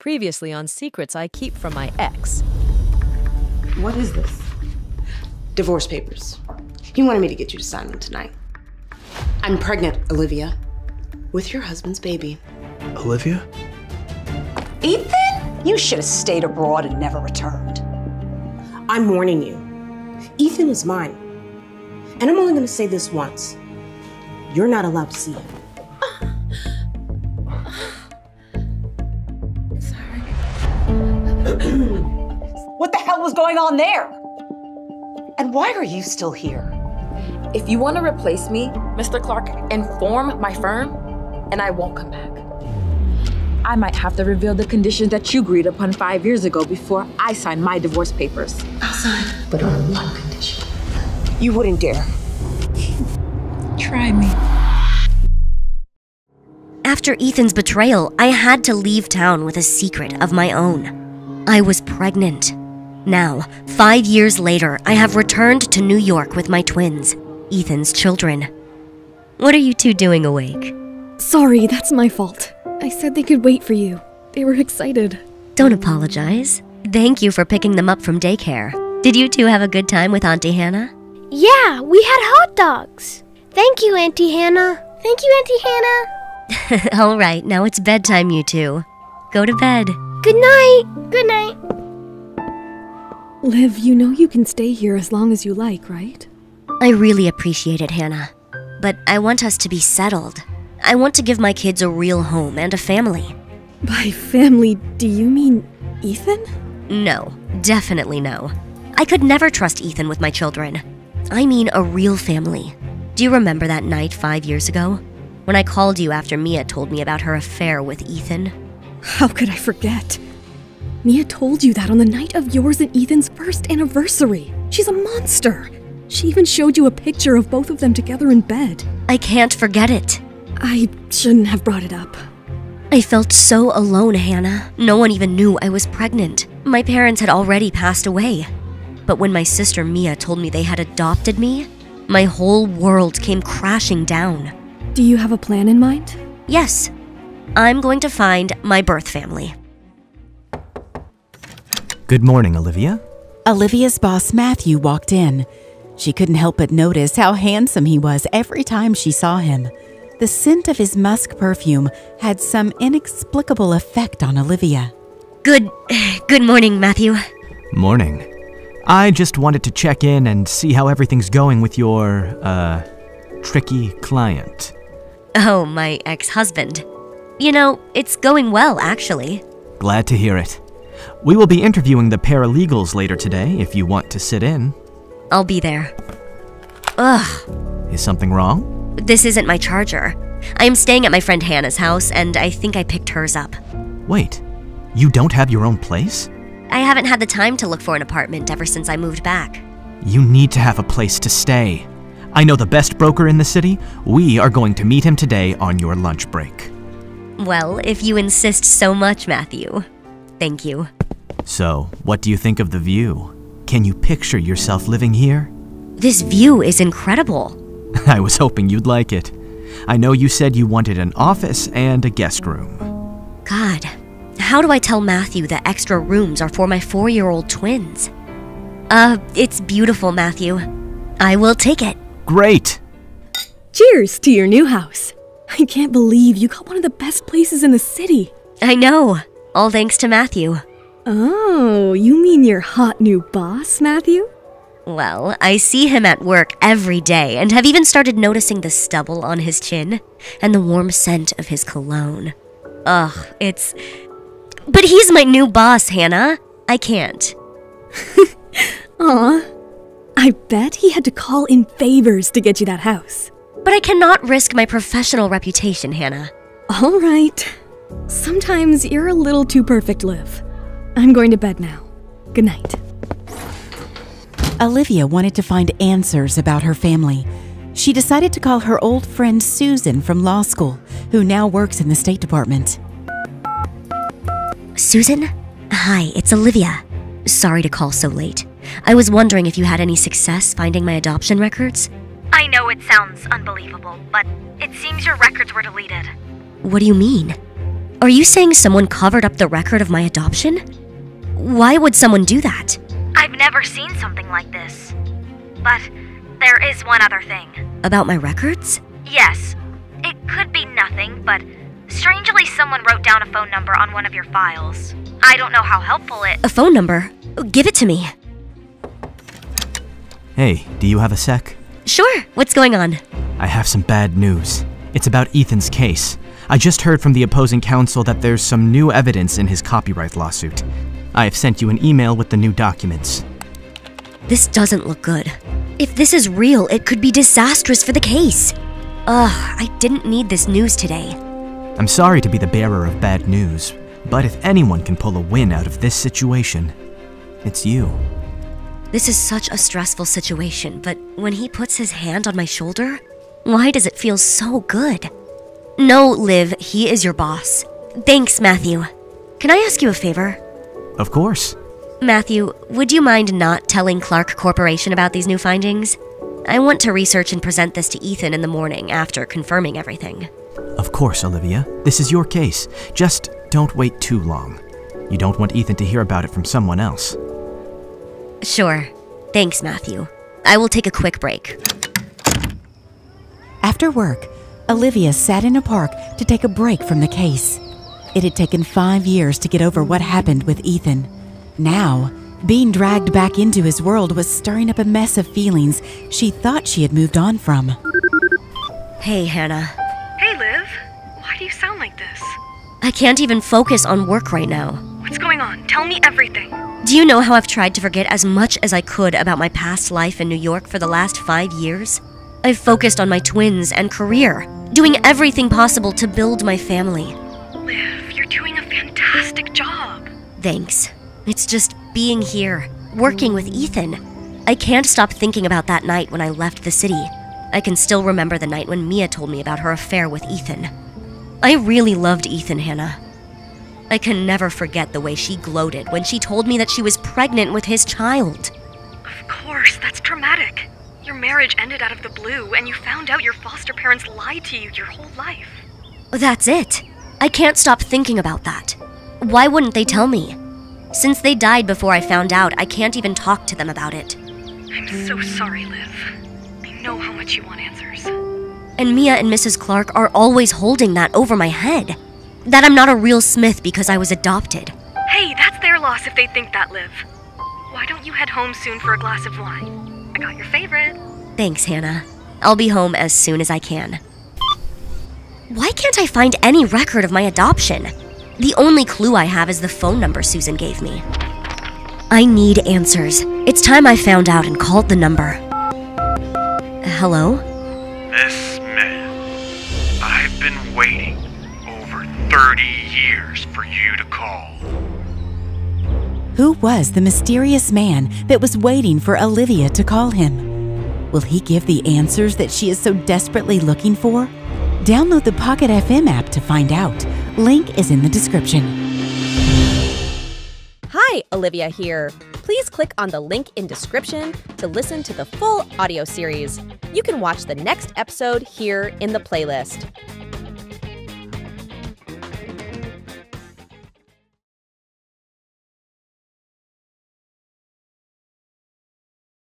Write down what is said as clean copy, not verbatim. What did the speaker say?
Previously on secrets I keep from my ex. What is this? Divorce papers. He wanted me to get you to sign them tonight. I'm pregnant, Olivia, with your husband's baby. Olivia? Ethan? You should have stayed abroad and never returned. I'm warning you. Ethan is mine. And I'm only going to say this once. You're not allowed to see him. Sorry. What the hell was going on there? And why are you still here? If you want to replace me, Mr. Clark, inform my firm, and I won't come back. I might have to reveal the conditions that you agreed upon 5 years ago before I sign my divorce papers. I'll sign, but on one condition. You wouldn't dare. Try me. After Ethan's betrayal, I had to leave town with a secret of my own. I was pregnant. Now, 5 years later, I have returned to New York with my twins, Ethan's children. What are you two doing awake? Sorry, that's my fault. I said they could wait for you. They were excited. Don't apologize. Thank you for picking them up from daycare. Did you two have a good time with Auntie Hannah? Yeah, we had hot dogs. Thank you, Auntie Hannah. Thank you, Auntie Hannah. All right, now it's bedtime, you two. Go to bed. Good night. Good night. Liv, you know you can stay here as long as you like, right? I really appreciate it, Hannah. But I want us to be settled. I want to give my kids a real home and a family. By family, do you mean Ethan? No, definitely no. I could never trust Ethan with my children. I mean a real family. Do you remember that night 5 years ago? When I called you after Mia told me about her affair with Ethan? How could I forget? Mia told you that on the night of yours and Ethan's first anniversary. She's a monster. She even showed you a picture of both of them together in bed. I can't forget it. I shouldn't have brought it up. I felt so alone, Hannah. No one even knew I was pregnant. My parents had already passed away. But when my sister Mia told me they had adopted me, my whole world came crashing down. Do you have a plan in mind? Yes. I'm going to find my birth family. Good morning, Olivia. Olivia's boss, Matthew, walked in. She couldn't help but notice how handsome he was every time she saw him. The scent of his musk perfume had some inexplicable effect on Olivia. Good morning, Matthew. Morning. I just wanted to check in and see how everything's going with your, tricky client. Oh, my ex-husband. You know, it's going well, actually. Glad to hear it. We will be interviewing the paralegals later today if you want to sit in. I'll be there. Ugh. Is something wrong? This isn't my charger. I am staying at my friend Hannah's house, and I think I picked hers up. Wait, you don't have your own place? I haven't had the time to look for an apartment ever since I moved back. You need to have a place to stay. I know the best broker in the city. We are going to meet him today on your lunch break. Well, if you insist so much, Matthew. Thank you. So, what do you think of the view? Can you picture yourself living here? This view is incredible. I was hoping you'd like it. I know you said you wanted an office and a guest room. God, how do I tell Matthew the extra rooms are for my 4-year-old twins? It's beautiful, Matthew. I will take it. Great! Cheers to your new house. I can't believe you got one of the best places in the city. I know. All thanks to Matthew. Oh, you mean your hot new boss, Matthew? Well, I see him at work every day and have even started noticing the stubble on his chin and the warm scent of his cologne. Ugh, But he's my new boss, Hannah. I can't. Aw. I bet he had to call in favors to get you that house. But I cannot risk my professional reputation, Hannah. All right. Sometimes you're a little too perfect, Liv. I'm going to bed now. Good night. Olivia wanted to find answers about her family. She decided to call her old friend Susan from law school, who now works in the State Department. Susan? Hi, it's Olivia. Sorry to call so late. I was wondering if you had any success finding my adoption records? I know it sounds unbelievable, but it seems your records were deleted. What do you mean? Are you saying someone covered up the record of my adoption? Why would someone do that? I've never seen something like this. But there is one other thing. About my records? Yes. It could be nothing, but strangely someone wrote down a phone number on one of your files. I don't know how helpful it... A phone number? Give it to me. Hey, do you have a sec? Sure, what's going on? I have some bad news. It's about Ethan's case. I just heard from the opposing counsel that there's some new evidence in his copyright lawsuit. I have sent you an email with the new documents. This doesn't look good. If this is real, it could be disastrous for the case. I didn't need this news today. I'm sorry to be the bearer of bad news, but if anyone can pull a win out of this situation, it's you. This is such a stressful situation, but when he puts his hand on my shoulder, why does it feel so good? No, Liv, he is your boss. Thanks, Matthew. Can I ask you a favor? Of course. Matthew, would you mind not telling Clark Corporation about these new findings? I want to research and present this to Ethan in the morning after confirming everything. Of course, Olivia. This is your case. Just don't wait too long. You don't want Ethan to hear about it from someone else. Sure. Thanks, Matthew. I will take a quick break. After work, Olivia sat in a park to take a break from the case. It had taken 5 years to get over what happened with Ethan. Now, being dragged back into his world was stirring up a mess of feelings she thought she had moved on from. Hey, Hannah. Hey, Liv. Why do you sound like this? I can't even focus on work right now. What's going on? Tell me everything. Do you know how I've tried to forget as much as I could about my past life in New York for the last 5 years? I've focused on my twins and career, doing everything possible to build my family. Liv, you're doing a fantastic job. Thanks. It's just being here, working with Ethan. I can't stop thinking about that night when I left the city. I can still remember the night when Mia told me about her affair with Ethan. I really loved Ethan, Hannah. I can never forget the way she gloated when she told me that she was pregnant with his child. Of course, that's traumatic. Your marriage ended out of the blue, and you found out your foster parents lied to you your whole life. That's it. I can't stop thinking about that. Why wouldn't they tell me? Since they died before I found out, I can't even talk to them about it. I'm so sorry, Liv. I know how much you want answers. And Mia and Mrs. Clark are always holding that over my head. That I'm not a real Smith because I was adopted. Hey, that's their loss if they think that, Liv. Why don't you head home soon for a glass of wine? I got your favorite. Thanks, Hannah. I'll be home as soon as I can. Why can't I find any record of my adoption? The only clue I have is the phone number Susan gave me. I need answers. It's time I found out and called the number. Hello? Miss Smith, I've been waiting over 30 years for you to call. Who was the mysterious man that was waiting for Olivia to call him? Will he give the answers that she is so desperately looking for? Download the Pocket FM app to find out. Link is in the description. Hi, Olivia here. Please click on the link in description to listen to the full audio series. You can watch the next episode here in the playlist.